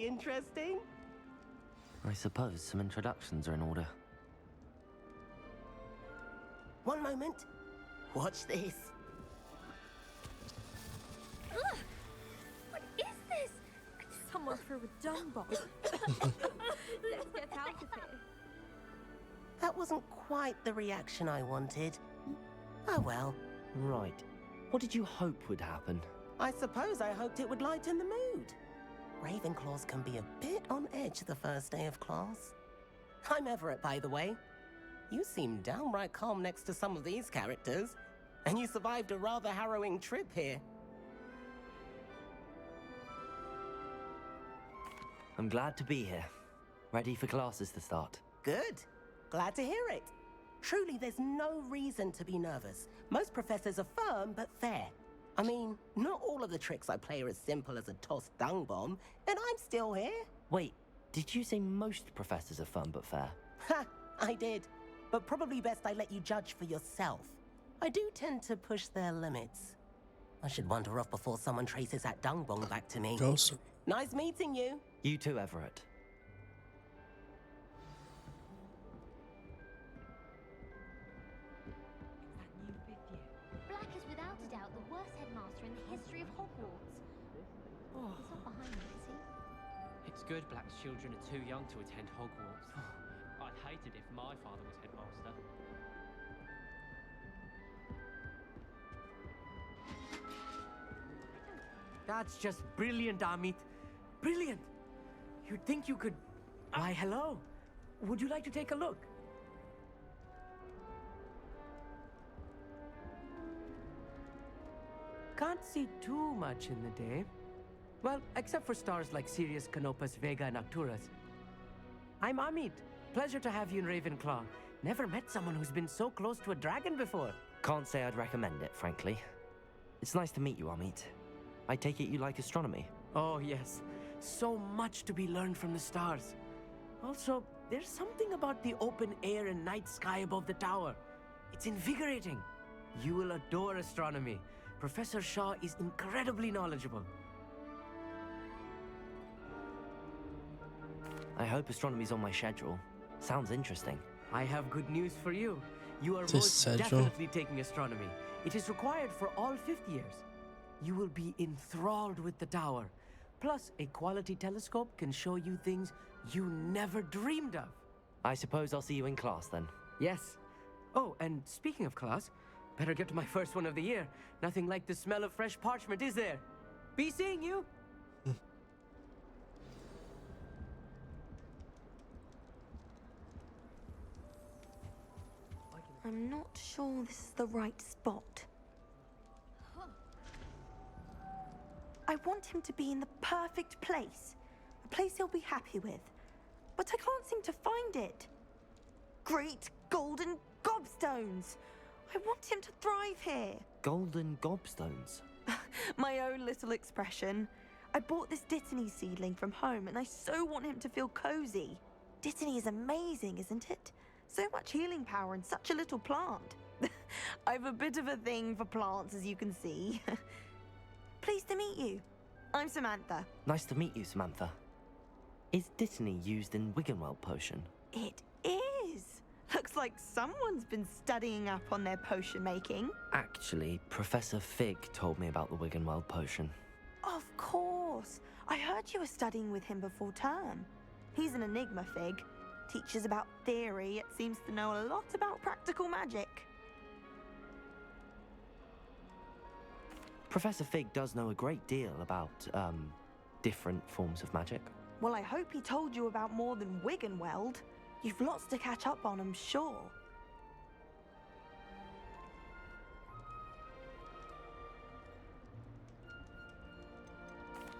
interesting? I suppose some introductions are in order. One moment. Watch this. Ugh! What is this? Someone threw a dung bomb. Let's get out of here. That wasn't quite the reaction I wanted. Oh well. Right. What did you hope would happen? I suppose I hoped it would lighten the mood. Ravenclaws can be a bit on edge the first day of class. I'm Everett, by the way. You seem downright calm next to some of these characters, and you survived a rather harrowing trip here. I'm glad to be here. Ready for classes to start. Good. Glad to hear it. Truly, there's no reason to be nervous. Most professors are firm but fair. I mean, not all of the tricks I play are as simple as a tossed dung bomb, and I'm still here. Wait, did you say most professors are fun but fair? Ha! I did. But probably best I let you judge for yourself. I do tend to push their limits. I should wander off before someone traces that dung bomb back to me. Ghost. Nice meeting you. You too, Everett. Black is without a doubt the worst headmaster in the history of Hogwarts. Oh. He's not behind me, is he? It's good Black's children are too young to attend Hogwarts. I'd hate it if my father was headmaster. That's just brilliant, Amit. Brilliant! You'd think you could... Why, hello. Would you like to take a look? Can't see too much in the day. Well, except for stars like Sirius, Canopus, Vega, and Arcturus. I'm Amit. Pleasure to have you in Ravenclaw. Never met someone who's been so close to a dragon before. Can't say I'd recommend it, frankly. It's nice to meet you, Amit. I take it you like astronomy? Oh, yes. So much to be learned from the stars. Also, there's something about the open air and night sky above the tower. It's invigorating. You will adore astronomy. Professor Shaw is incredibly knowledgeable. I hope astronomy's on my schedule. Sounds interesting. I have good news for you. You are This most schedule. definitely taking astronomy. It is required for all fifth years. You will be enthralled with the tower. Plus, a quality telescope can show you things you never dreamed of. I suppose I'll see you in class then. Yes. Oh, and speaking of class, better get to my first one of the year. Nothing like the smell of fresh parchment, is there? Be seeing you. I'm not sure this is the right spot. I want him to be in the perfect place. A place he'll be happy with. But I can't seem to find it. Great golden gobstones! I want him to thrive here. Golden gobstones? My own little expression. I bought this Dittany seedling from home and I so want him to feel cozy. Dittany is amazing, isn't it? So much healing power in such a little plant. I've a bit of a thing for plants, as you can see. Pleased to meet you. I'm Samantha. Nice to meet you, Samantha. Is Dittany used in Wiggenweld potion? It is. Looks like someone's been studying up on their potion making. Actually, Professor Fig told me about the Wiggenweld potion. Of course. I heard you were studying with him before term. He's an enigma, Fig. Teaches about theory, yet seems to know a lot about practical magic. Professor Fig does know a great deal about, different forms of magic. Well, I hope he told you about more than Wiggenweld. You've lots to catch up on, I'm sure.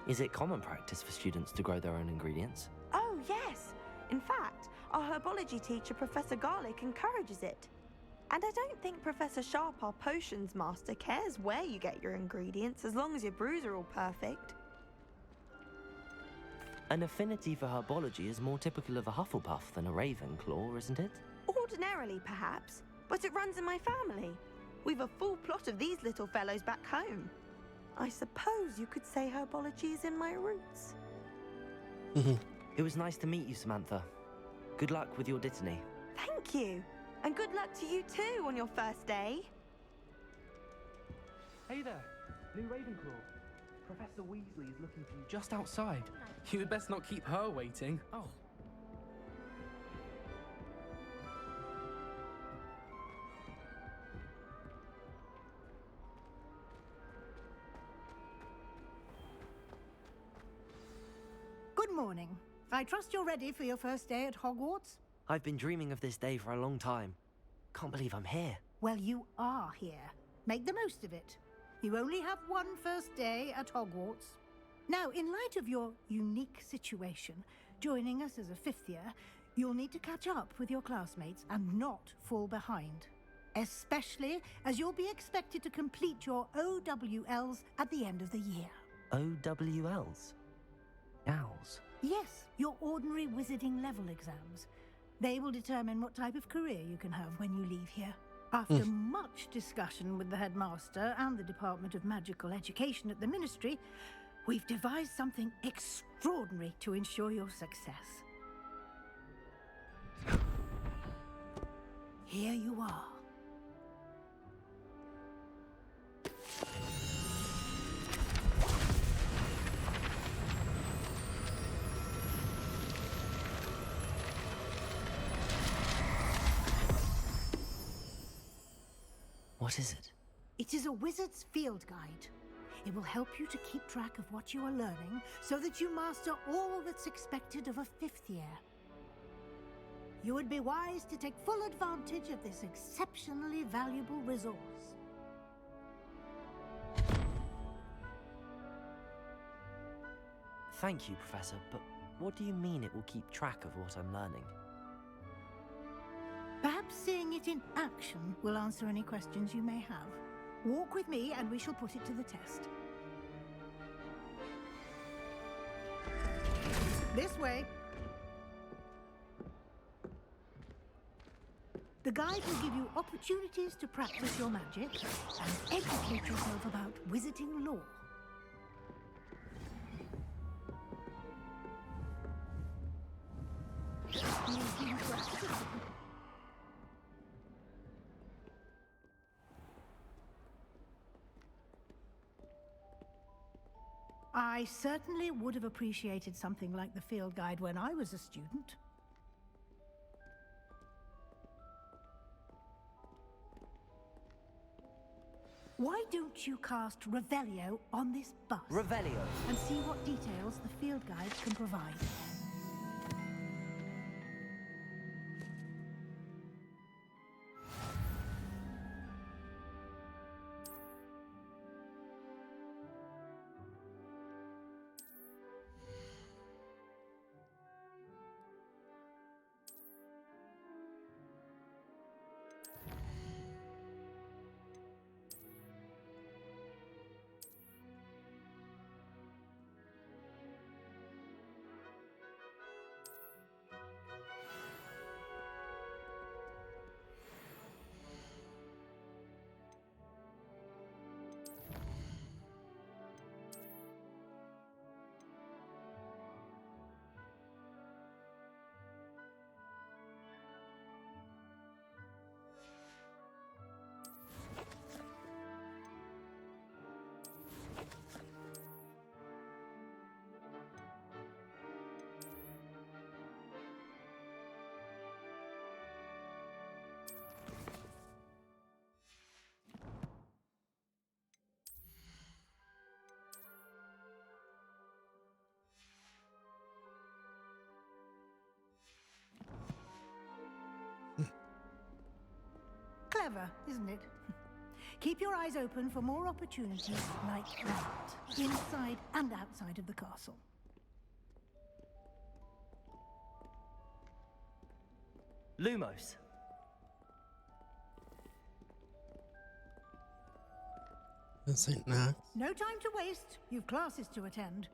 Is it common practice for students to grow their own ingredients? Oh, yes. In fact, our herbology teacher, Professor Garlick, encourages it. And I don't think Professor Sharp, our potions master, cares where you get your ingredients as long as your brews are all perfect. An affinity for herbology is more typical of a Hufflepuff than a Ravenclaw, isn't it? Ordinarily, perhaps, but it runs in my family. We've a full plot of these little fellows back home. I suppose you could say herbology is in my roots. It was nice to meet you, Samantha. Good luck with your Dittany. Thank you. And good luck to you too on your first day. Hey there, new Ravenclaw. Professor Weasley is looking for you just outside. You had best not keep her waiting. Oh. Good morning. I trust you're ready for your first day at Hogwarts? I've been dreaming of this day for a long time. Can't believe I'm here. Well, you are here. Make the most of it. You only have one first day at Hogwarts. Now, in light of your unique situation, joining us as a fifth year, you'll need to catch up with your classmates and not fall behind. Especially as you'll be expected to complete your OWLs at the end of the year. OWLs? Owls? Yes, your ordinary wizarding level exams. They will determine what type of career you can have when you leave here. After much discussion with the headmaster and the Department of Magical Education at the Ministry, we've devised something extraordinary to ensure your success. Here you are. What is it? It is a wizard's field guide. It will help you to keep track of what you are learning so that you master all that's expected of a fifth year. You would be wise to take full advantage of this exceptionally valuable resource. Thank you, Professor, but what do you mean it will keep track of what I'm learning? Perhaps seeing it in action will answer any questions you may have. Walk with me and we shall put it to the test. This way. The guide will give you opportunities to practice your magic and educate yourself about wizarding lore. You've been practicing. I certainly would have appreciated something like the field guide when I was a student. Why don't you cast Revelio on this bus? Revelio! And see what details the field guide can provide. Clever, isn't it? Keep your eyes open for more opportunities like that, inside and outside of the castle. Lumos! That's it now. No time to waste. You've classes to attend.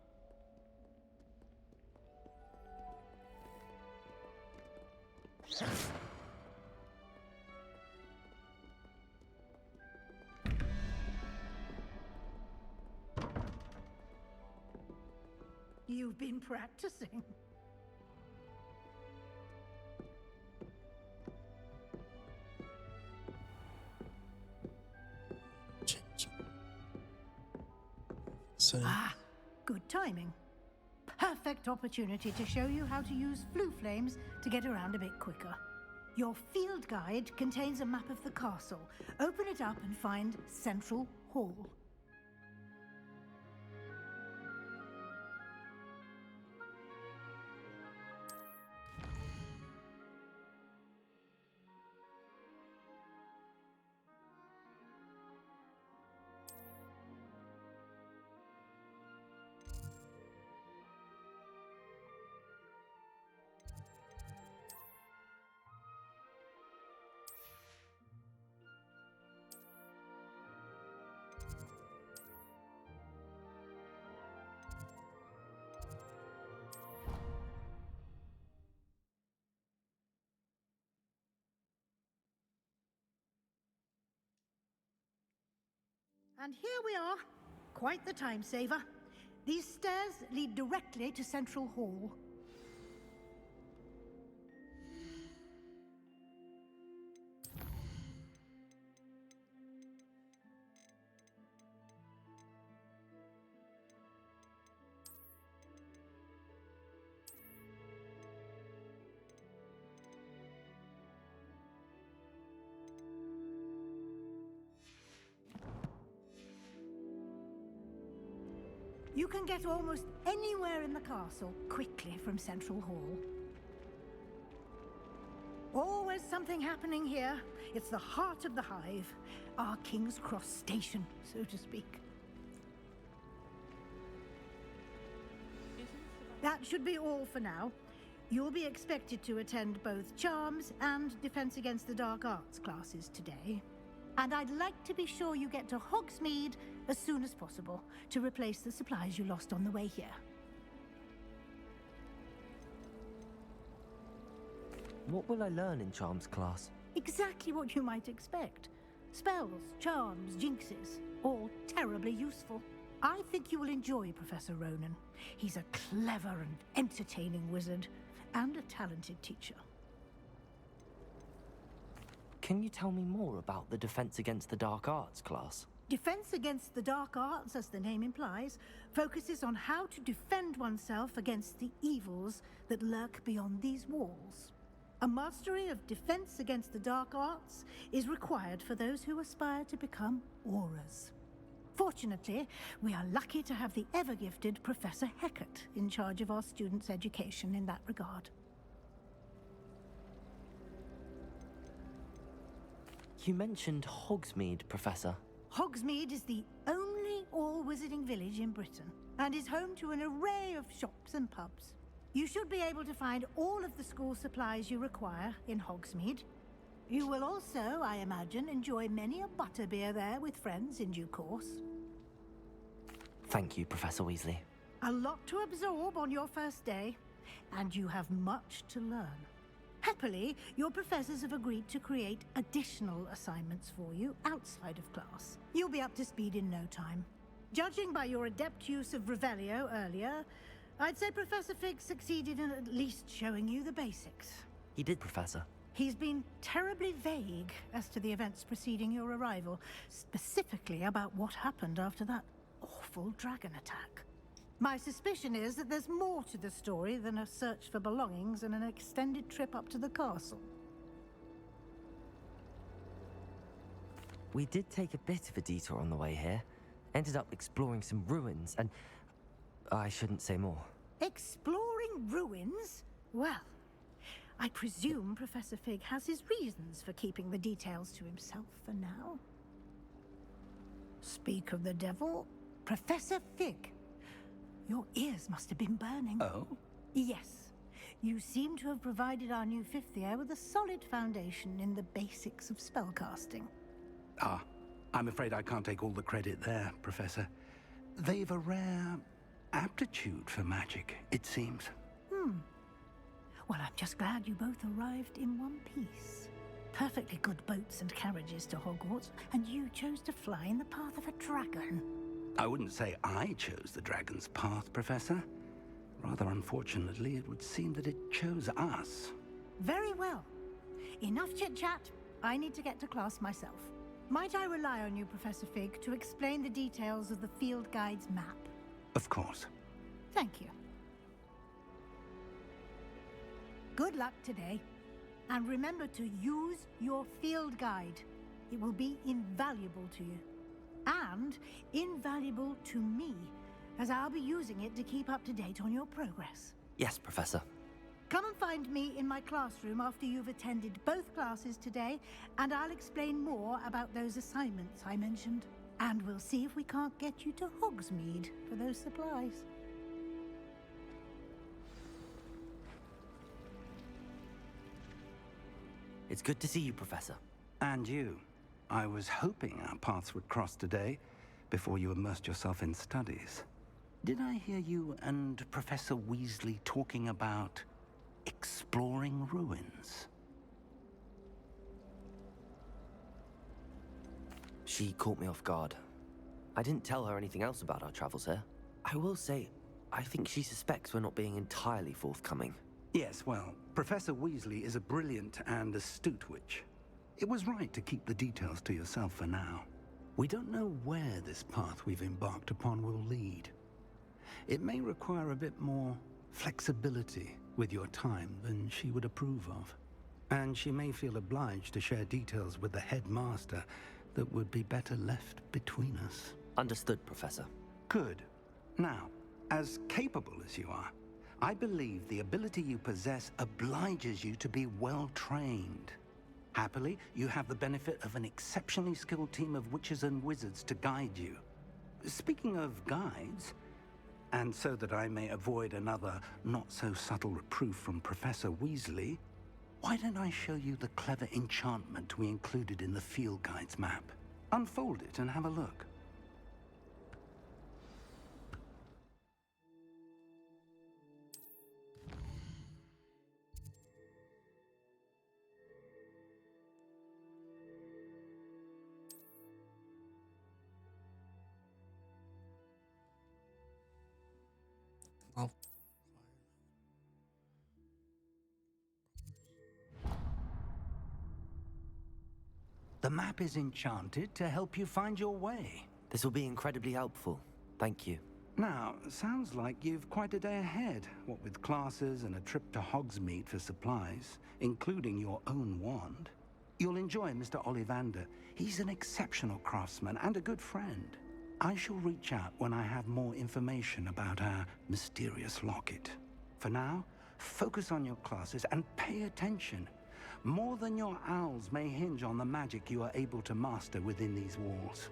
You've been practicing. soon. Ah, good timing. Perfect opportunity to show you how to use flue flames to get around a bit quicker. Your field guide contains a map of the castle. Open it up and find Central Hall. And here we are. Quite the time saver. These stairs lead directly to Central Hall. You can get almost anywhere in the castle quickly from Central Hall. Always something happening here. It's the heart of the hive, our King's Cross station, so to speak. That should be all for now. You'll be expected to attend both Charms and Defense Against the Dark Arts classes today. And I'd like to be sure you get to Hogsmeade as soon as possible to replace the supplies you lost on the way here. What will I learn in Charms class? Exactly what you might expect. Spells, charms, jinxes, all terribly useful. I think you will enjoy Professor Ronan. He's a clever and entertaining wizard, and a talented teacher. Can you tell me more about the Defense Against the Dark Arts class? Defense Against the Dark Arts, as the name implies, focuses on how to defend oneself against the evils that lurk beyond these walls. A mastery of Defense Against the Dark Arts is required for those who aspire to become Aurors. Fortunately, we are lucky to have the ever-gifted Professor Hecat in charge of our students' education in that regard. You mentioned Hogsmeade, Professor. Hogsmeade is the only all-wizarding village in Britain, and is home to an array of shops and pubs. You should be able to find all of the school supplies you require in Hogsmeade. You will also, I imagine, enjoy many a butterbeer there with friends in due course. Thank you, Professor Weasley. A lot to absorb on your first day, and you have much to learn. Happily, your professors have agreed to create additional assignments for you outside of class. You'll be up to speed in no time. Judging by your adept use of Revelio earlier, I'd say Professor Fig succeeded in at least showing you the basics. He did, Professor. He's been terribly vague as to the events preceding your arrival, specifically about what happened after that awful dragon attack. My suspicion is that there's more to the story than a search for belongings and an extended trip up to the castle. We did take a bit of a detour on the way here. Ended up exploring some ruins and... I shouldn't say more. Exploring ruins? Well, I presume Professor Fig has his reasons for keeping the details to himself for now. Speak of the devil, Professor Fig. Your ears must have been burning. Oh? Yes. You seem to have provided our new fifth year with a solid foundation in the basics of spellcasting. Ah, I'm afraid I can't take all the credit there, Professor. They've a rare aptitude for magic, it seems. Well, I'm just glad you both arrived in one piece. Perfectly good boats and carriages to Hogwarts, and you chose to fly in the path of a dragon. I wouldn't say I chose the dragon's path, Professor. Rather unfortunately, it would seem that it chose us. Very well. Enough chit-chat. I need to get to class myself. Might I rely on you, Professor Fig, to explain the details of the field guide's map? Of course. Thank you. Good luck today. And remember to use your field guide. It will be invaluable to you. And invaluable to me, as I'll be using it to keep up to date on your progress. Yes, Professor. Come and find me in my classroom after you've attended both classes today, and I'll explain more about those assignments I mentioned. And we'll see if we can't get you to Hogsmeade for those supplies. It's good to see you, Professor. And you. I was hoping our paths would cross today, before you immersed yourself in studies. Did I hear you and Professor Weasley talking about exploring ruins? She caught me off guard. I didn't tell her anything else about our travels here. I will say, I think she suspects we're not being entirely forthcoming. Yes, well, Professor Weasley is a brilliant and astute witch. It was right to keep the details to yourself for now. We don't know where this path we've embarked upon will lead. It may require a bit more flexibility with your time than she would approve of. And she may feel obliged to share details with the headmaster that would be better left between us. Understood, Professor. Good. Now, as capable as you are, I believe the ability you possess obliges you to be well trained. Happily, you have the benefit of an exceptionally skilled team of witches and wizards to guide you. Speaking of guides, and so that I may avoid another not-so-subtle reproof from Professor Weasley, why don't I show you the clever enchantment we included in the field guide's map? Unfold it and have a look. Oh. The map is enchanted to help you find your way. This will be incredibly helpful. Thank you. Now, sounds like you've quite a day ahead, what with classes and a trip to Hogsmeade for supplies, including your own wand. You'll enjoy Mr. Ollivander. He's an exceptional craftsman and a good friend. I shall reach out when I have more information about our mysterious locket. For now, focus on your classes and pay attention. More than your owls may hinge on the magic you are able to master within these walls.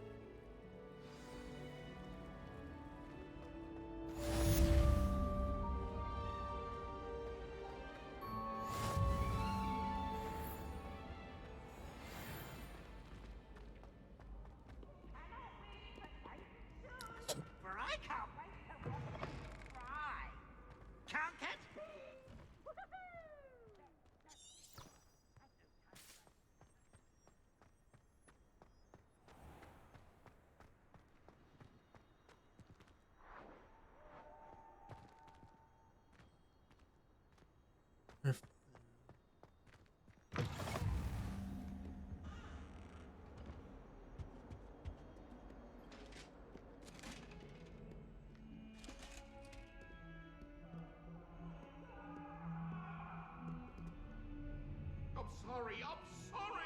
I'm sorry!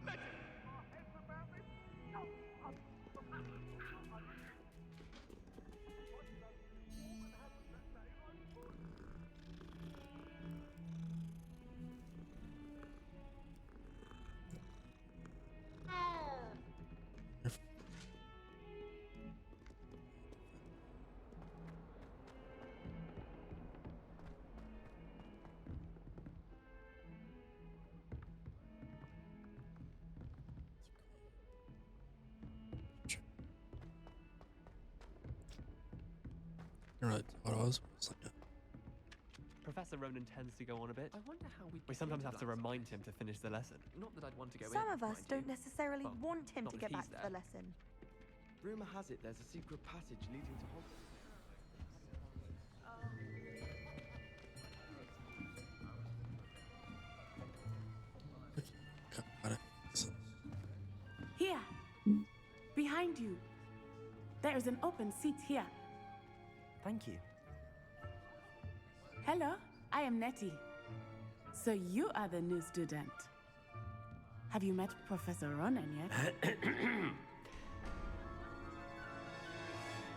Let You're right. What I was saying. Professor Ronan tends to go on a bit. I wonder how We sometimes have to remind him to finish the lesson. Not that I'd want to go in. Some of us mind don't you. necessarily Well, want him not to if get he's back to there. the lesson. Rumor has it there's a secret passage leading to Hogwarts. Got it. So, Here! Behind you! There There's an open seat here. Thank you. Hello, I am Nettie. So you are the new student. Have you met Professor Ronan yet?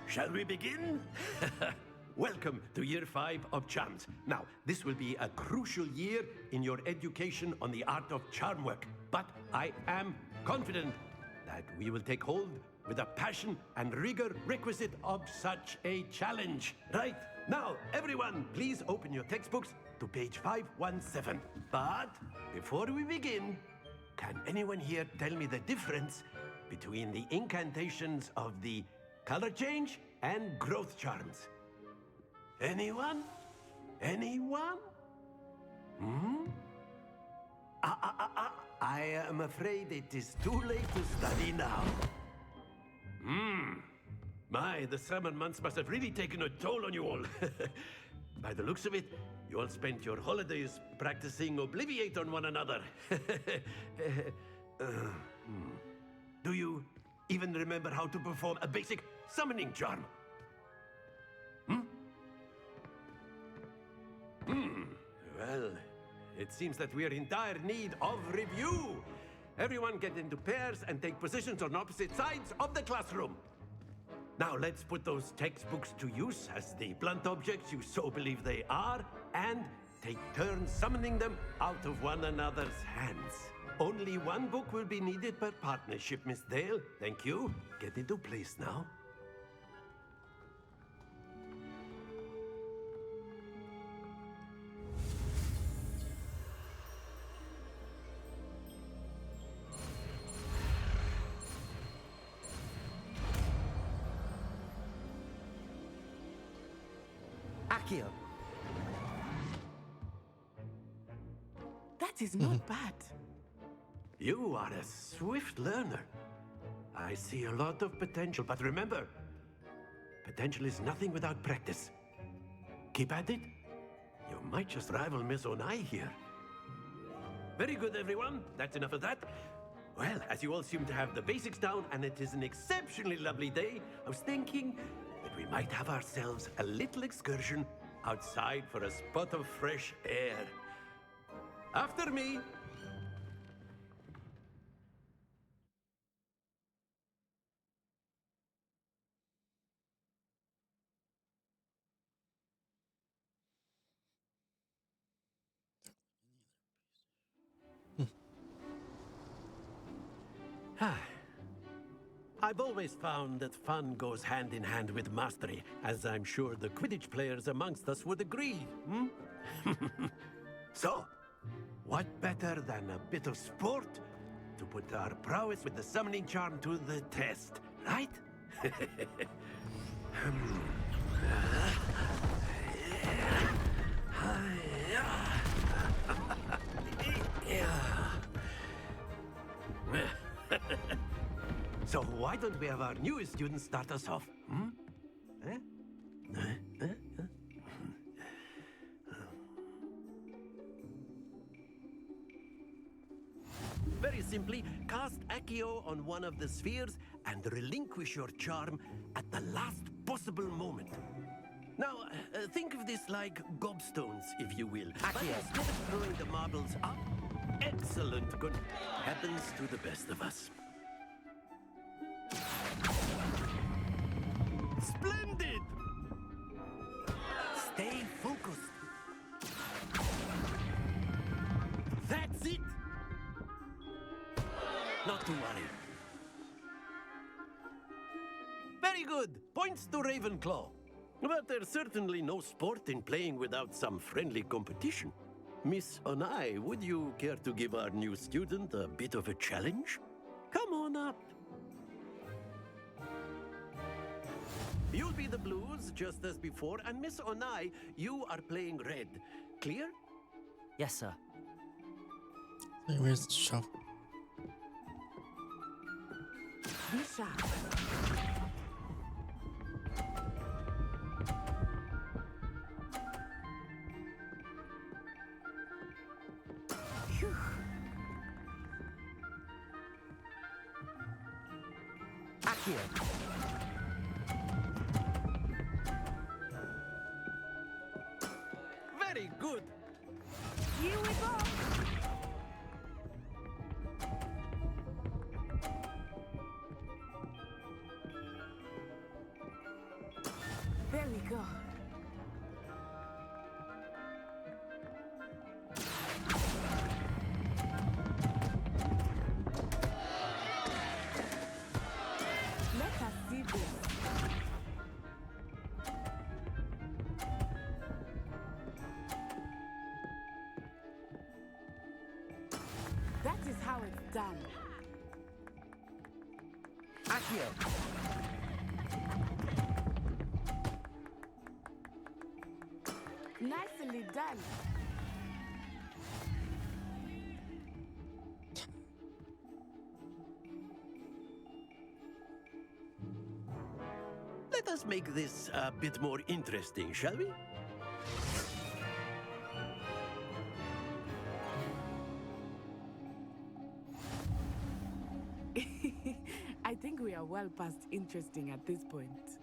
Shall we begin? Welcome to Year 5 of Charms. Now, this will be a crucial year in your education on the art of charm work. But I am confident that we will take hold with the passion and rigor requisite of such a challenge. Right, now, everyone, please open your textbooks to page 517. But before we begin, can anyone here tell me the difference between the incantations of the color change and growth charms? Anyone? Anyone? I am afraid it is too late to study now. My, the summer months must have really taken a toll on you all. By the looks of it, you all spent your holidays practicing Obliviate on one another. Do you even remember how to perform a basic summoning charm? Well, it seems that we are in dire need of review. Everyone get into pairs and take positions on opposite sides of the classroom. Now let's put those textbooks to use as the blunt objects you so believe they are, and take turns summoning them out of one another's hands. Only one book will be needed per partnership, Miss Dale. Thank you. Get into place now. Accio. That is not bad. You are a swift learner. I see a lot of potential, but remember, potential is nothing without practice. Keep at it. You might just rival Miss Onai here. Very good, everyone. That's enough of that. Well, as you all seem to have the basics down, and it is an exceptionally lovely day, I was thinking that we might have ourselves a little excursion outside for a spot of fresh air. After me. I've always found that fun goes hand in hand with mastery, as I'm sure the Quidditch players amongst us would agree. So, what better than a bit of sport to put our prowess with the summoning charm to the test, right? So why don't we have our newest student start us off? Very simply, cast Accio on one of the spheres and relinquish your charm at the last possible moment. Now, think of this like gobstones, if you will. But instead of throwing the marbles up, excellent good happens to the best of us. Splendid! Stay focused. That's it! Not to worry. Very good. Points to Ravenclaw. But there's certainly no sport in playing without some friendly competition. Miss Onai, would you care to give our new student a bit of a challenge? Come on up. You'll be the blues, just as before, and Miss Onai, you are playing red. Clear? Yes, sir. Hey, where's the shovel? Be sharp. Accio. Here we go! There we go. Let us see this. That is how it's done. Accio! Nicely done. Let us make this a bit more interesting, shall we? I think we are well past interesting at this point.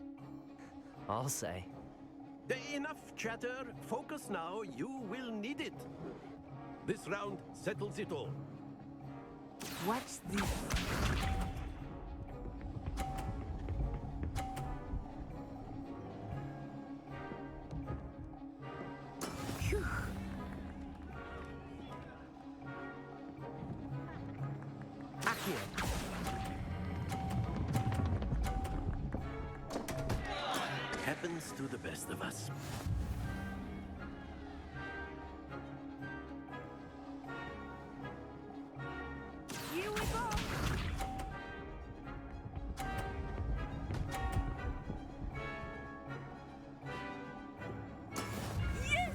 I'll say. Enough chatter. Focus now. You will need it. This round settles it all. Watch this. Phew. Accio! Happens to the best of us. Here we go. Yes!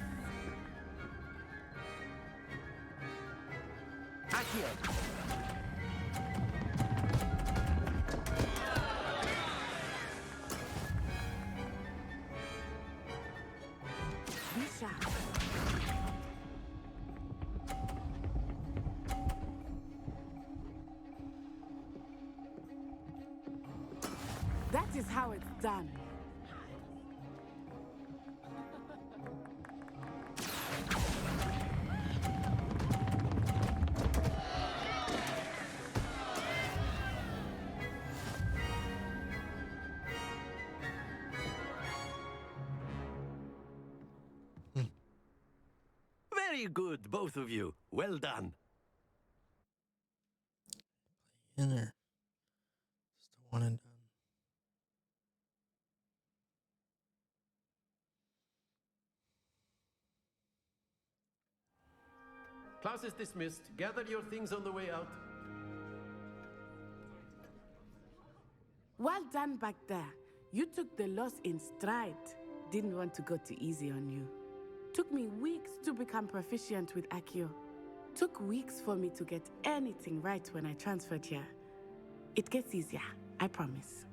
Accio! Bisha. That is how it's done. Very good, both of you. Well done. Inner. Just a one and done. Class is dismissed. Gather your things on the way out. Well done back there. You took the loss in stride. Didn't want to go too easy on you. Took me weeks to become proficient with Accio. Took weeks for me to get anything right when I transferred here. It gets easier, I promise.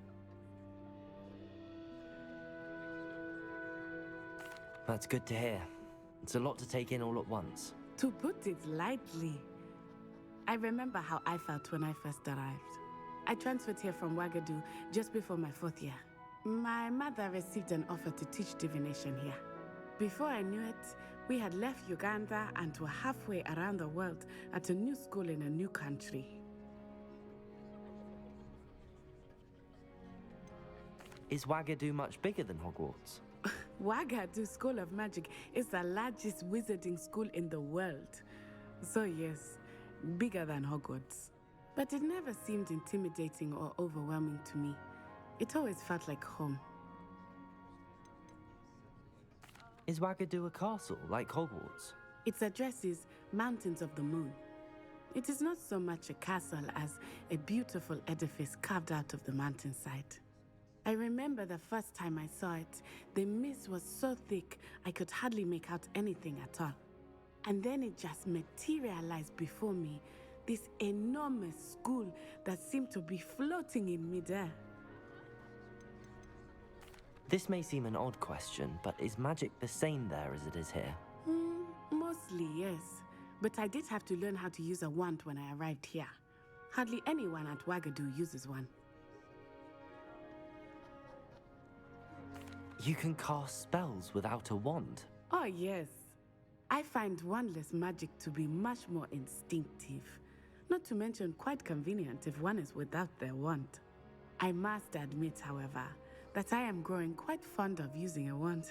That's good to hear. It's a lot to take in all at once. To put it lightly, I remember how I felt when I first arrived. I transferred here from Wagadu just before my 4th year. My mother received an offer to teach divination here. Before I knew it, we had left Uganda and were halfway around the world at a new school in a new country. Is Wagadu much bigger than Hogwarts? Wagadu School of Magic is the largest wizarding school in the world. So yes, bigger than Hogwarts. But it never seemed intimidating or overwhelming to me. It always felt like home. Is Wagadu a castle like Hogwarts? Its address is Mountains of the Moon. It is not so much a castle as a beautiful edifice carved out of the mountainside. I remember the first time I saw it, the mist was so thick I could hardly make out anything at all. And then it just materialized before me, this enormous school that seemed to be floating in midair. This may seem an odd question, but is magic the same there as it is here? Mostly, yes. But I did have to learn how to use a wand when I arrived here. Hardly anyone at Wagadu uses one. You can cast spells without a wand? Oh, yes. I find wandless magic to be much more instinctive, not to mention quite convenient if one is without their wand. I must admit, however, that I am growing quite fond of using a wand.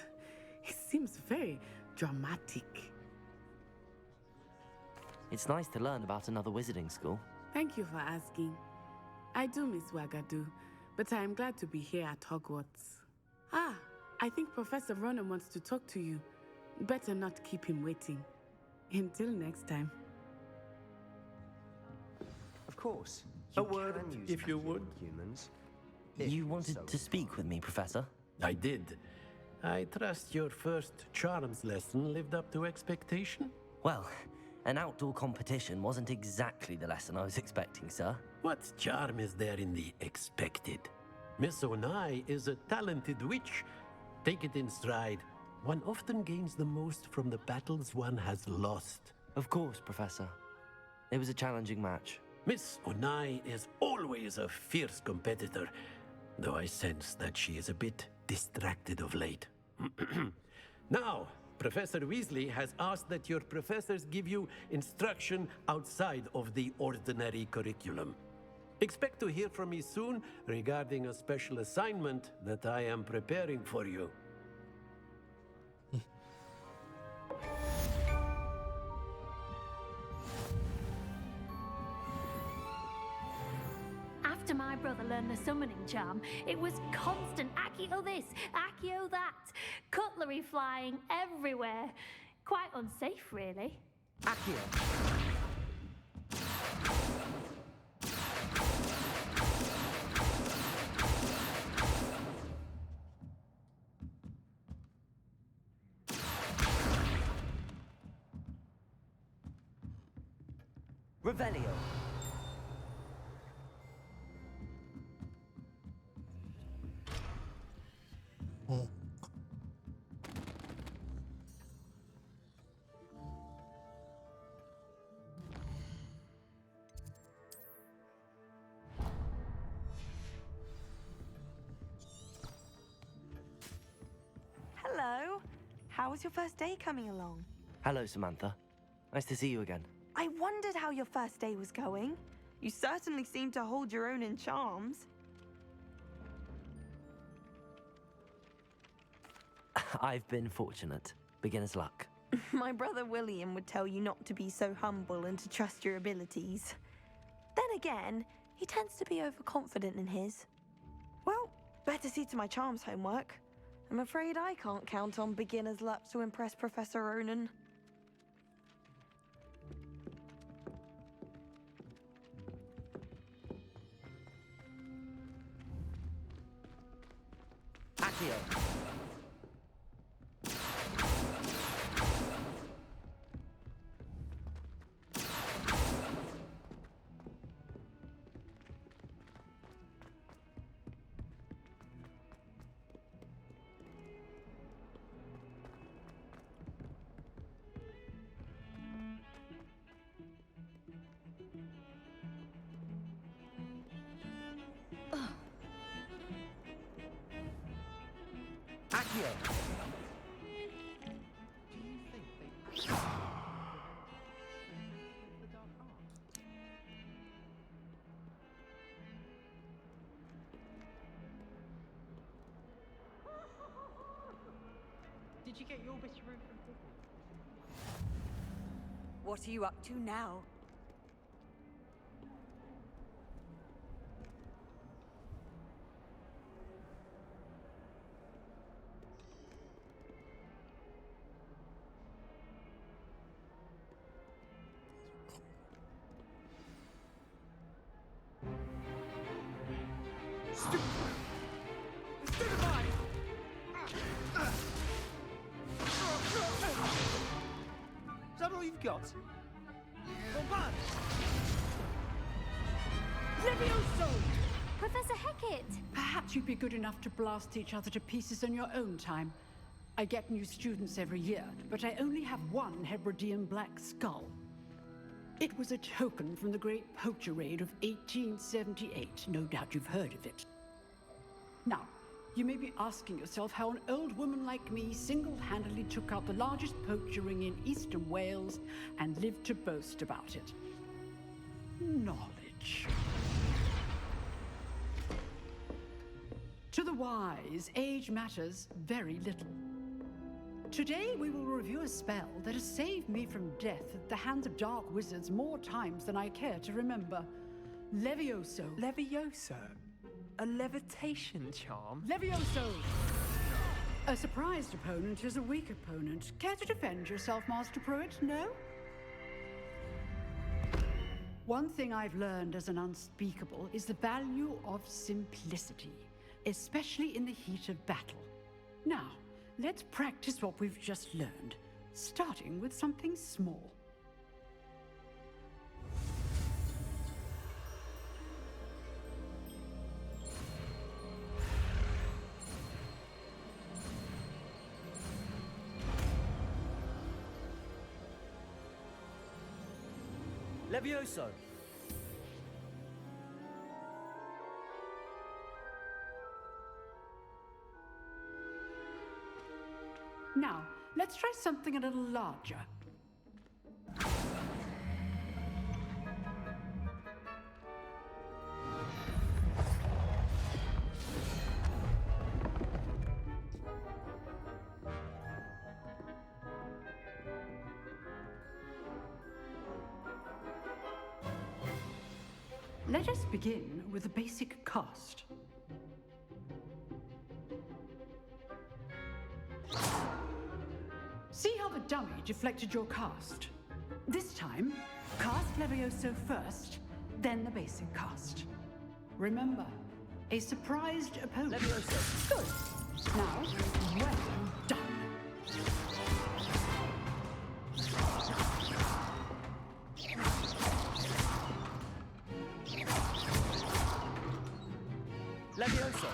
It seems very dramatic. It's nice to learn about another wizarding school. Thank you for asking. I do miss Wagadu, but I am glad to be here at Hogwarts. Ah, I think Professor Ronan wants to talk to you. Better not keep him waiting. Until next time. Of course. A word, if you would. Humans. You wanted to speak with me, Professor? I did. I trust your first charms lesson lived up to expectation? Well, an outdoor competition wasn't exactly the lesson I was expecting, sir. What charm is there in the expected? Miss Onai is a talented witch. Take it in stride. One often gains the most from the battles one has lost. Of course, Professor. It was a challenging match. Miss Onai is always a fierce competitor, though I sense that she is a bit distracted of late. Now, Professor Weasley has asked that your professors give you instruction outside of the ordinary curriculum. Expect to hear from me soon regarding a special assignment that I am preparing for you. After my brother learned the summoning charm, it was constant Accio this, Accio that, cutlery flying everywhere. Quite unsafe, really. Accio. Revelio. Oh. Hello. How was your first day coming along? Hello, Samantha. Nice to see you again. I wondered how your first day was going. You certainly seem to hold your own in charms. I've been fortunate. Beginner's luck. My brother William would tell you not to be so humble and to trust your abilities. Then again, he tends to be overconfident in his. Well, better see to my charms homework. I'm afraid I can't count on beginner's luck to impress Professor Ronan. Accio. Accio. Did you get your bit of room from Disney? What are you up to now? Is that all you've got? Bombard! Levioso! Professor Hecat! Perhaps you'd be good enough to blast each other to pieces in your own time. I get new students every year, but I only have one Hebridean black skull. It was a token from the Great Poacher Raid of 1878. No doubt you've heard of it. Now, You may be asking yourself how an old woman like me single-handedly took out the largest poacher ring in eastern Wales and lived to boast about it. Knowledge. To the wise, age matters very little. Today we will review a spell that has saved me from death at the hands of dark wizards more times than I care to remember. Levioso. Levioso? A levitation charm? Levioso! A surprised opponent is a weak opponent. Care to defend yourself, Master Pruitt? No? One thing I've learned as an unspeakable is the value of simplicity, especially in the heat of battle. Now, let's practice what we've just learned, starting with something small. Levioso! Now, let's try something a little larger. Let us begin with a basic cast. See how the dummy deflected your cast? This time, cast Levioso first, then the basic cast. Remember, a surprised opponent. Levioso. Good. Now, well done. Levioso!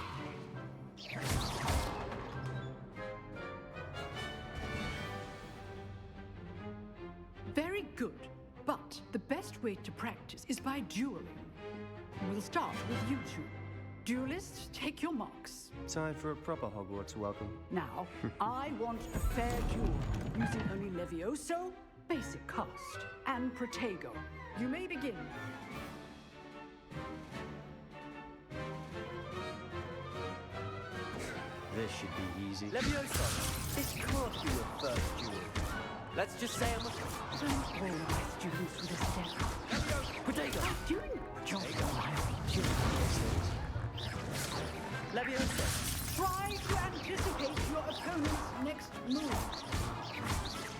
Very good, but the best way to practice is by dueling. We'll start with you two. Duelists, take your marks. Time for a proper Hogwarts welcome. Now, I want a fair duel, using only Levioso, basic cast, and Protego. You may begin. This should be easy. Levioso! This can't be your first duel. Let's just say I'm a... Don't worry, my students, with a step. Protego! During your Levioso! try to anticipate your opponent's next move.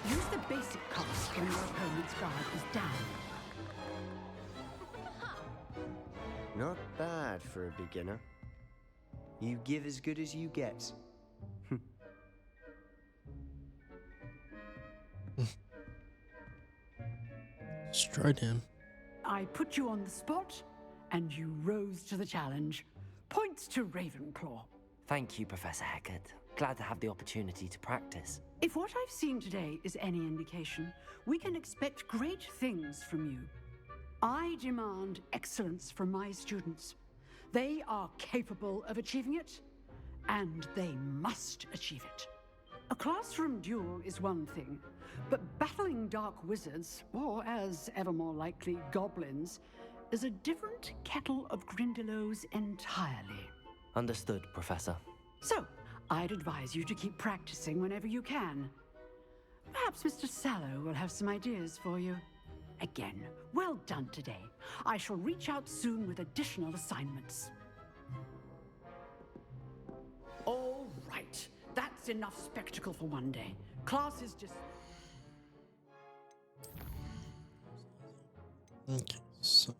Use the basic cast when your opponent's guard is down. Not bad for a beginner. You give as good as you get. Straight in. I put you on the spot, and you rose to the challenge. Points to Ravenclaw. Thank you, Professor Hecat. Glad to have the opportunity to practice. If what I've seen today is any indication, we can expect great things from you. I demand excellence from my students. They are capable of achieving it, and they must achieve it. A classroom duel is one thing, but battling dark wizards, or as ever more likely, goblins, is a different kettle of Grindylows entirely. Understood, Professor. So, I'd advise you to keep practicing whenever you can. Perhaps Mr. Sallow will have some ideas for you. Again, well done today. I shall reach out soon with additional assignments. All right. That's enough spectacle for one day. Class is just... Okay, so...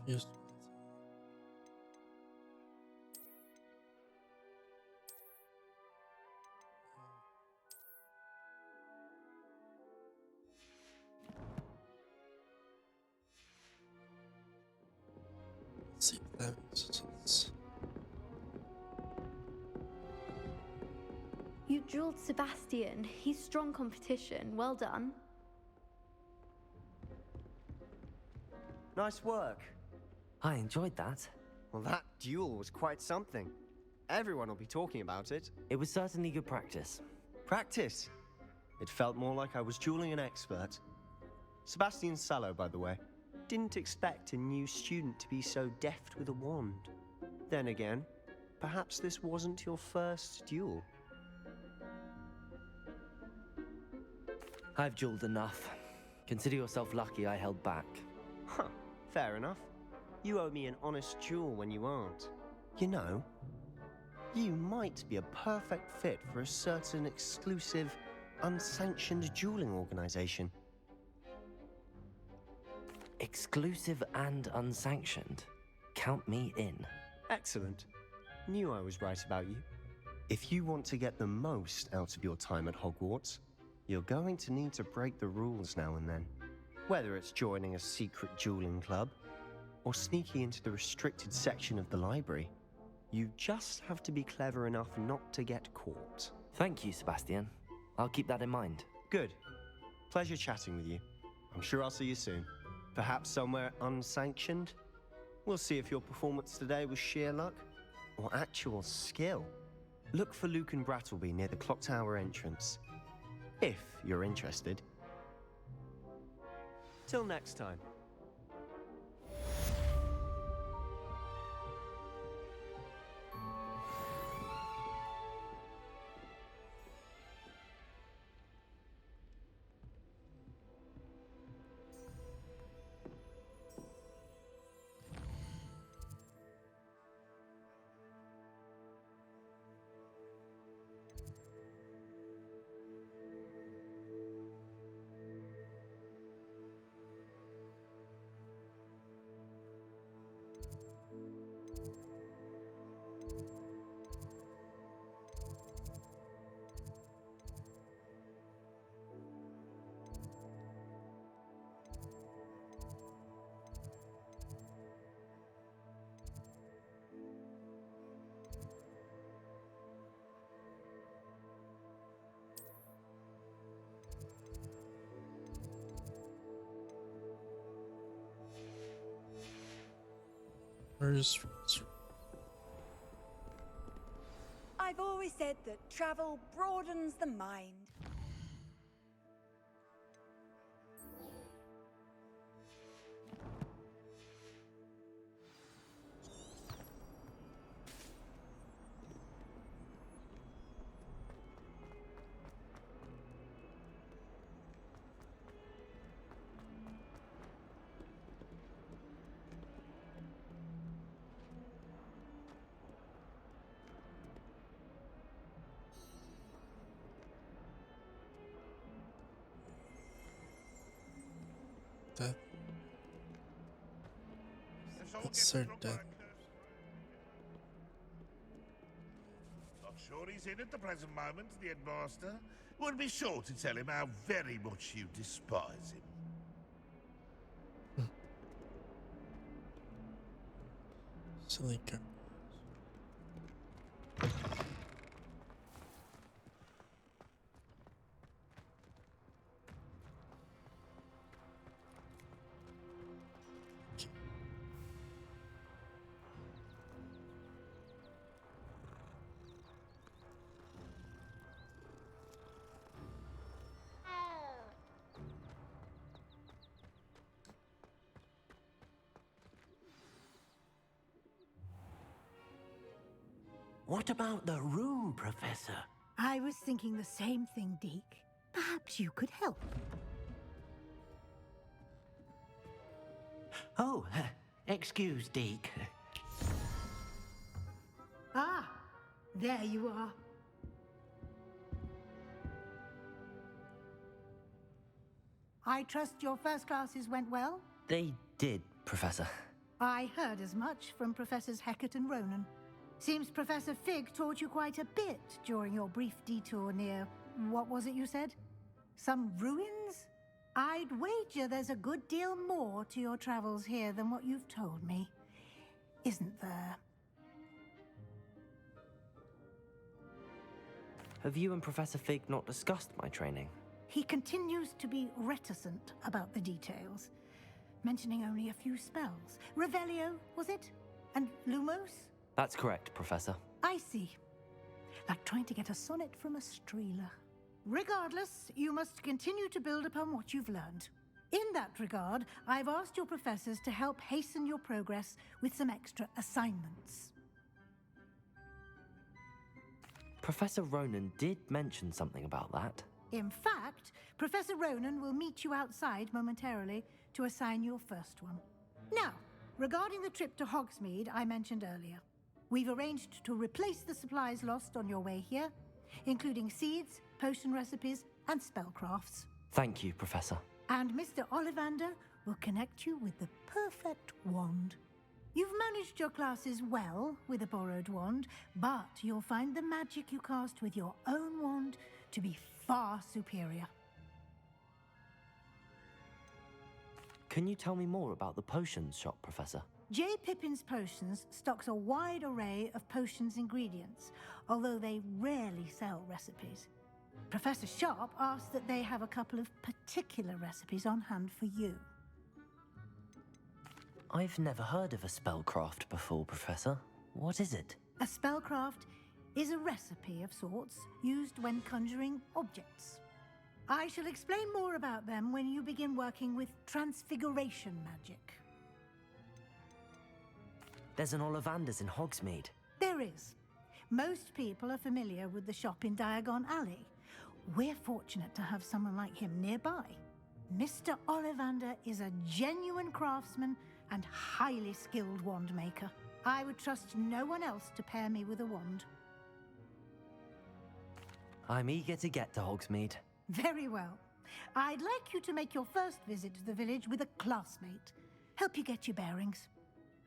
Yes. You drilled Sebastian. He's strong competition. Well done. Nice work. I enjoyed that. Well, that duel was quite something. Everyone will be talking about it. It was certainly good practice. Practice? It felt more like I was dueling an expert. Sebastian Sallow, by the way. Didn't expect a new student to be so deft with a wand. Then again, perhaps this wasn't your first duel. I've dueled enough. Consider yourself lucky I held back. Huh, fair enough. You owe me an honest duel when you aren't. You know, you might be a perfect fit for a certain exclusive, unsanctioned dueling organization. Exclusive and unsanctioned? Count me in. Excellent. Knew I was right about you. If you want to get the most out of your time at Hogwarts, you're going to need to break the rules now and then. Whether it's joining a secret dueling club, or sneaking into the restricted section of the library, you just have to be clever enough not to get caught. Thank you, Sebastian. I'll keep that in mind. Good. Pleasure chatting with you. I'm sure I'll see you soon. Perhaps somewhere unsanctioned? We'll see if your performance today was sheer luck or actual skill. Look for Luke and Brattleby near the clock tower entrance, if you're interested. Till next time. Where's... I've always said that travel broadens the mind. That's so dead. Not sure he's in at the present moment, the headmaster. Would be sure to tell him how very much you despise him. Silly girl. What about the room, Professor? I was thinking the same thing, Deke. Perhaps you could help. Oh, excuse, Deke. Ah, there you are. I trust your first classes went well? They did, Professor. I heard as much from Professors Hecat and Ronan. Seems Professor Fig taught you quite a bit during your brief detour near... what was it you said? Some ruins? I'd wager there's a good deal more to your travels here than what you've told me. isn't there. Have you and Professor Fig not discussed my training? He continues to be reticent about the details, mentioning only a few spells. Revelio, was it? And Lumos? That's correct, Professor. I see. Like trying to get a sonnet from a streeler. Regardless, you must continue to build upon what you've learned. In that regard, I've asked your professors to help hasten your progress with some extra assignments. Professor Ronan did mention something about that. In fact, Professor Ronan will meet you outside momentarily to assign your first one. Now, regarding the trip to Hogsmeade I mentioned earlier, we've arranged to replace the supplies lost on your way here, including seeds, potion recipes, and spellcrafts. Thank you, Professor. And Mr. Ollivander will connect you with the perfect wand. You've managed your classes well with a borrowed wand, but you'll find the magic you cast with your own wand to be far superior. Can you tell me more about the potions shop, Professor? J. Pippin's Potions stocks a wide array of potions ingredients, although they rarely sell recipes. Professor Sharp asked that they have a couple of particular recipes on hand for you. I've never heard of a spellcraft before, Professor. What is it? A spellcraft is a recipe of sorts used when conjuring objects. I shall explain more about them when you begin working with transfiguration magic. There's an Ollivander's in Hogsmeade. There is. Most people are familiar with the shop in Diagon Alley. We're fortunate to have someone like him nearby. Mr. Ollivander is a genuine craftsman and highly skilled wand maker. I would trust no one else to pair me with a wand. I'm eager to get to Hogsmeade. Very well. I'd like you to make your first visit to the village with a classmate. Help you get your bearings.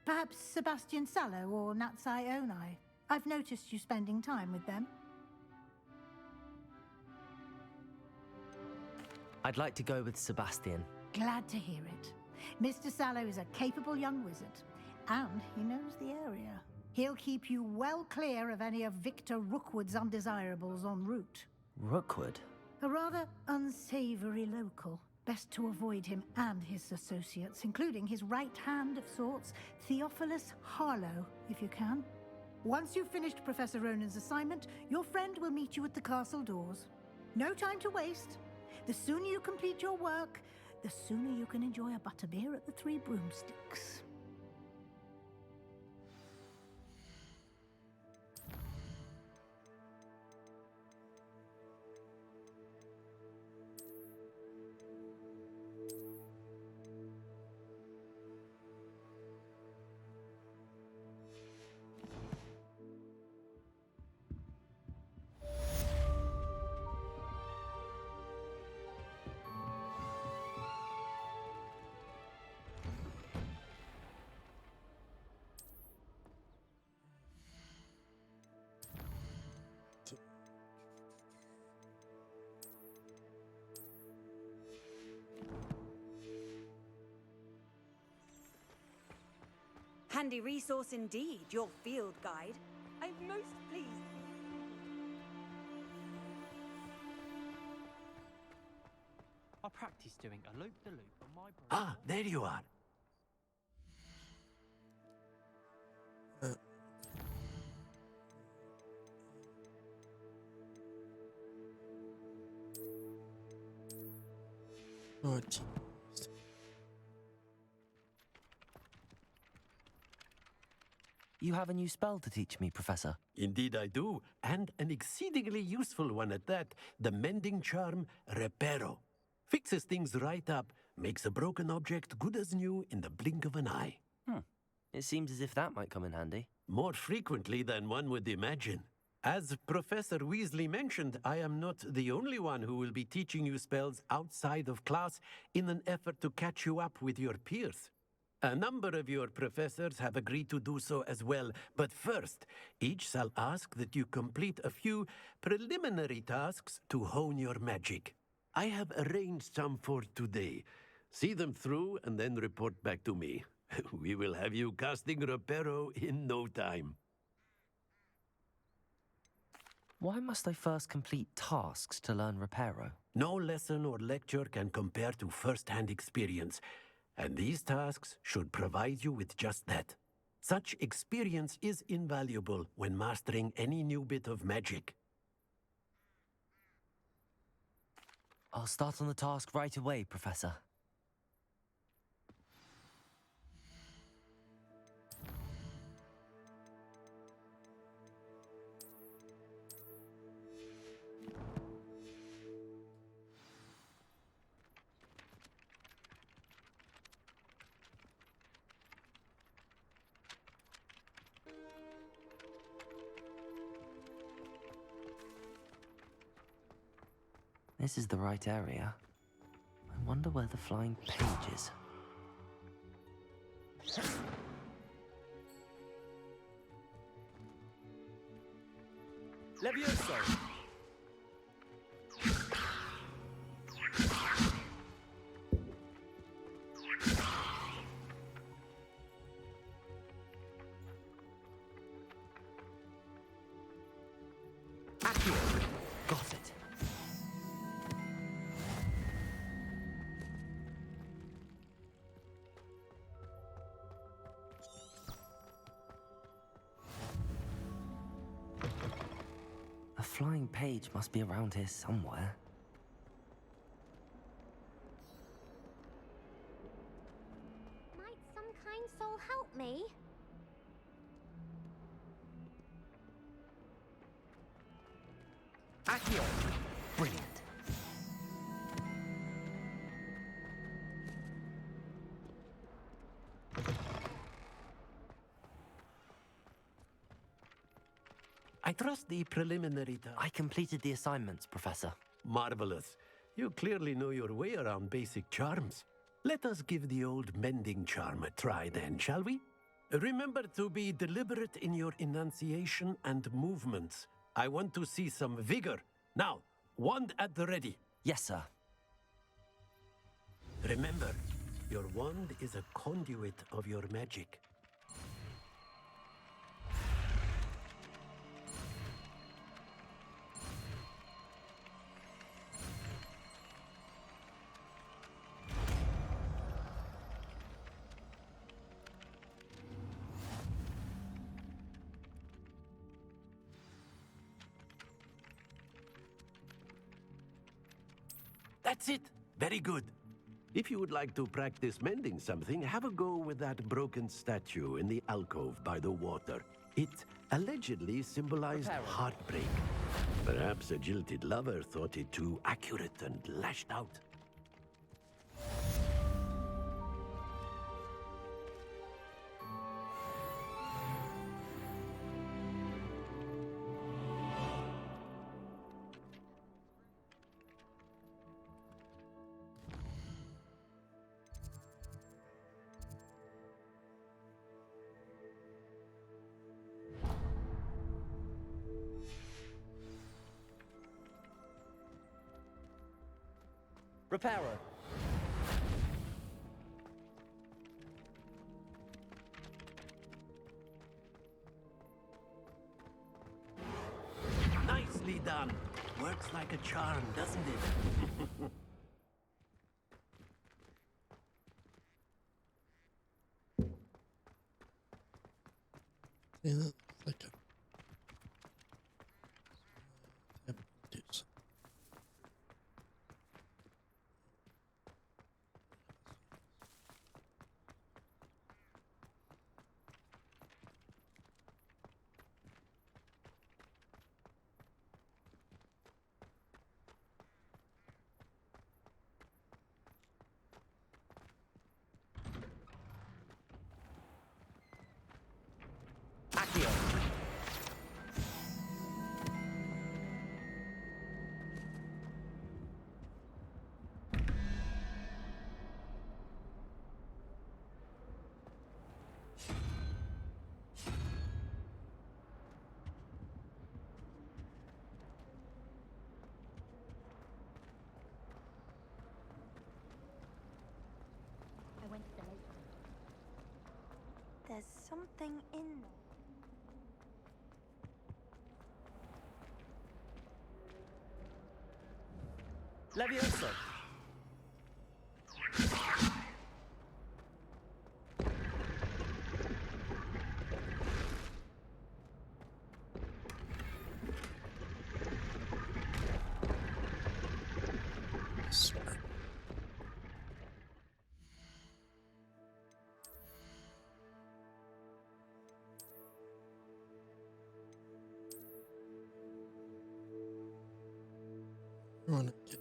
Perhaps Sebastian Sallow or Natsai Onai. I've noticed you spending time with them. I'd like to go with Sebastian. Glad to hear it. Mr. Sallow is a capable young wizard, and he knows the area. He'll keep you well clear of any of Victor Rookwood's undesirables en route. Rookwood? A rather unsavory local. Best to avoid him and his associates, including his right hand of sorts, Theophilus Harlow, if you can. Once you've finished Professor Ronan's assignment, your friend will meet you at the castle doors. No time to waste. The sooner you complete your work, the sooner you can enjoy a butterbeer at the Three Broomsticks. Handy resource indeed, your field guide. I'm most pleased. I practice doing a loop-the-loop on my broom. Ah, there you are. Oh, geez. You have a new spell to teach me, Professor. Indeed I do, and an exceedingly useful one at that. The mending charm, Reparo. Fixes things right up, makes a broken object good as new in the blink of an eye. It seems as if that might come in handy. More frequently than one would imagine. As Professor Weasley mentioned, I am not the only one who will be teaching you spells outside of class in an effort to catch you up with your peers. A number of your professors have agreed to do so as well, but first, each shall ask that you complete a few preliminary tasks to hone your magic. I have arranged some for today. See them through and then report back to me. We will have you casting Reparo in no time. Why must I first complete tasks to learn Reparo? No lesson or lecture can compare to first-hand experience, and these tasks should provide you with just that. Such experience is invaluable when mastering any new bit of magic. I'll start on the task right away, Professor. This is the right area. I wonder where the flying page is. Levioso! Got it. A flying page must be around here somewhere. Might some kind soul help me? Accio! Brilliant. I trust the preliminary I completed the assignments, Professor. Marvelous. You clearly know your way around basic charms. Let us give the old mending charm a try then, shall we? Remember to be deliberate in your enunciation and movements. I want to see some vigor. Now, wand at the ready. Yes, sir. Remember, your wand is a conduit of your magic. That's it. Very good. If you would like to practice mending something, have a go with that broken statue in the alcove by the water. It allegedly symbolized heartbreak. Perhaps a jilted lover thought it too accurate and lashed out. Reparo. Nicely done. Works like a charm, doesn't it? Yeah, that's like a... Accio! I went to the lake. something in there. Levioso! I want to get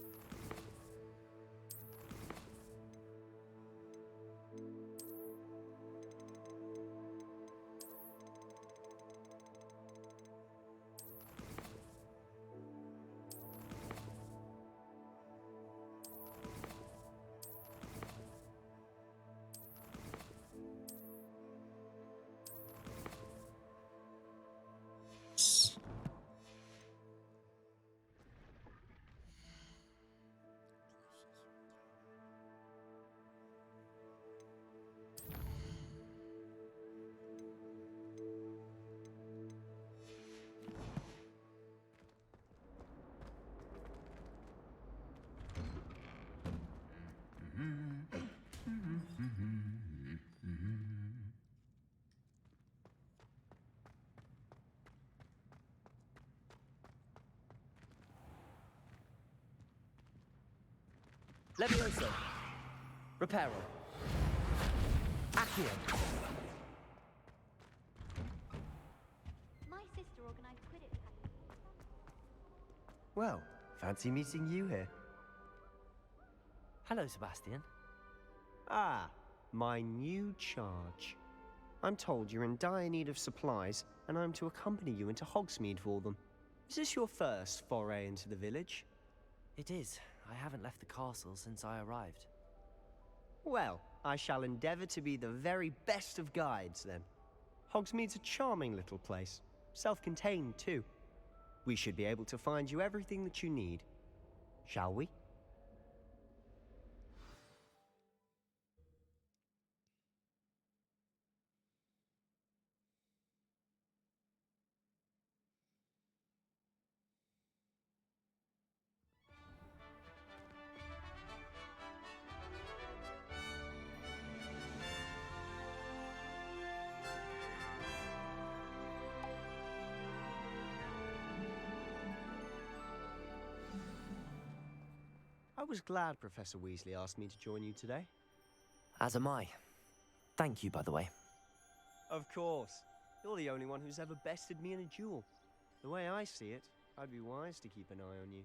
Levioso! Reparo! Accio! My sister organized Quidditch practice. Well, fancy meeting you here. Hello, Sebastian. Ah, my new charge. I'm told you're in dire need of supplies, and I'm to accompany you into Hogsmeade for them. Is this your first foray into the village? It is. I haven't left the castle since I arrived. Well, I shall endeavor to be the very best of guides, then. Hogsmeade's a charming little place. Self-contained, too. We should be able to find you everything that you need. Shall we? I was glad Professor Weasley asked me to join you today. As am I. Thank you, by the way. Of course. You're the only one who's ever bested me in a duel. The way I see it, I'd be wise to keep an eye on you.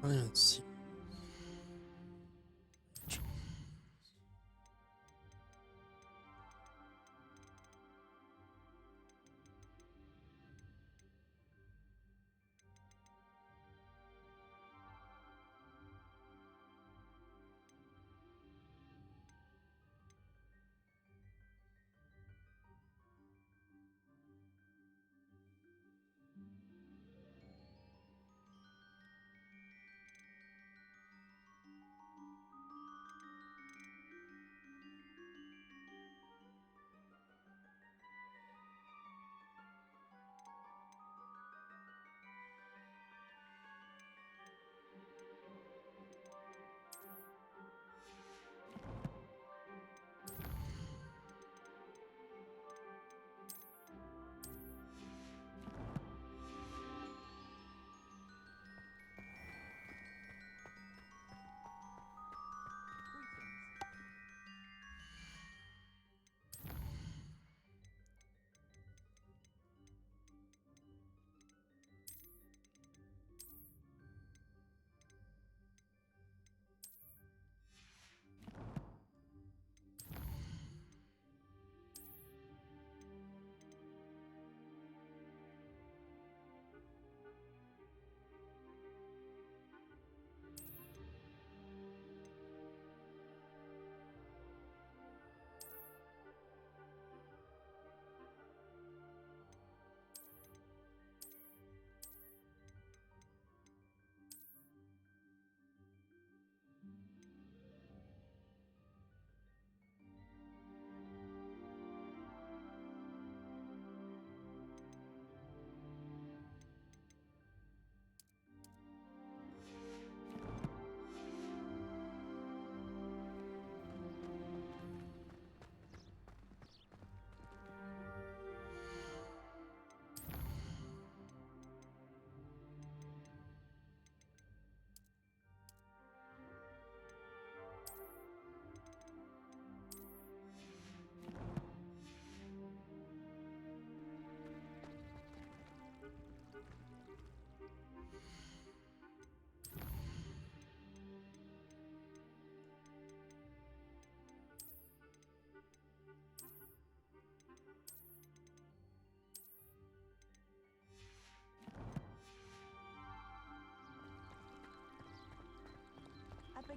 I don't see.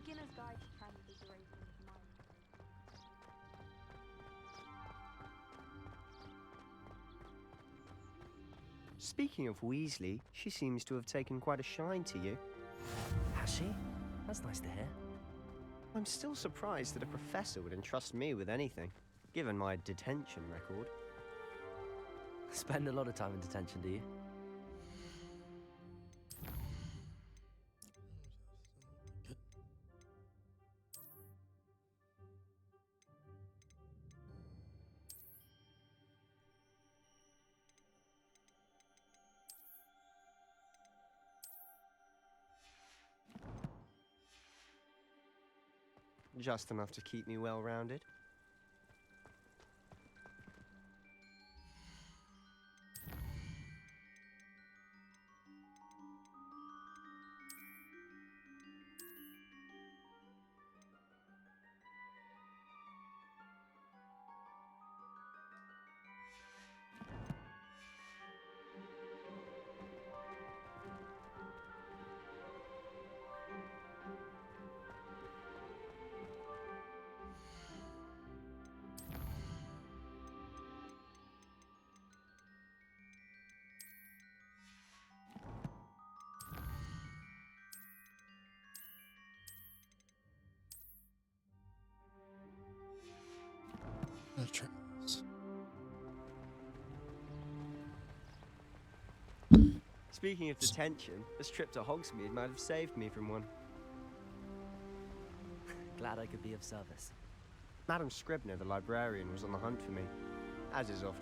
beginner's guide to transfiguration of mind. Speaking of Weasley, she seems to have taken quite a shine to you. Has she? That's nice to hear. I'm still surprised that a professor would entrust me with anything, given my detention record. Spend a lot of time in detention, do you? Just enough to keep me well-rounded. Travels. Speaking of detention, this trip to Hogsmeade might have saved me from one. Glad I could be of service. Madam Scribner, the librarian, was on the hunt for me, as is often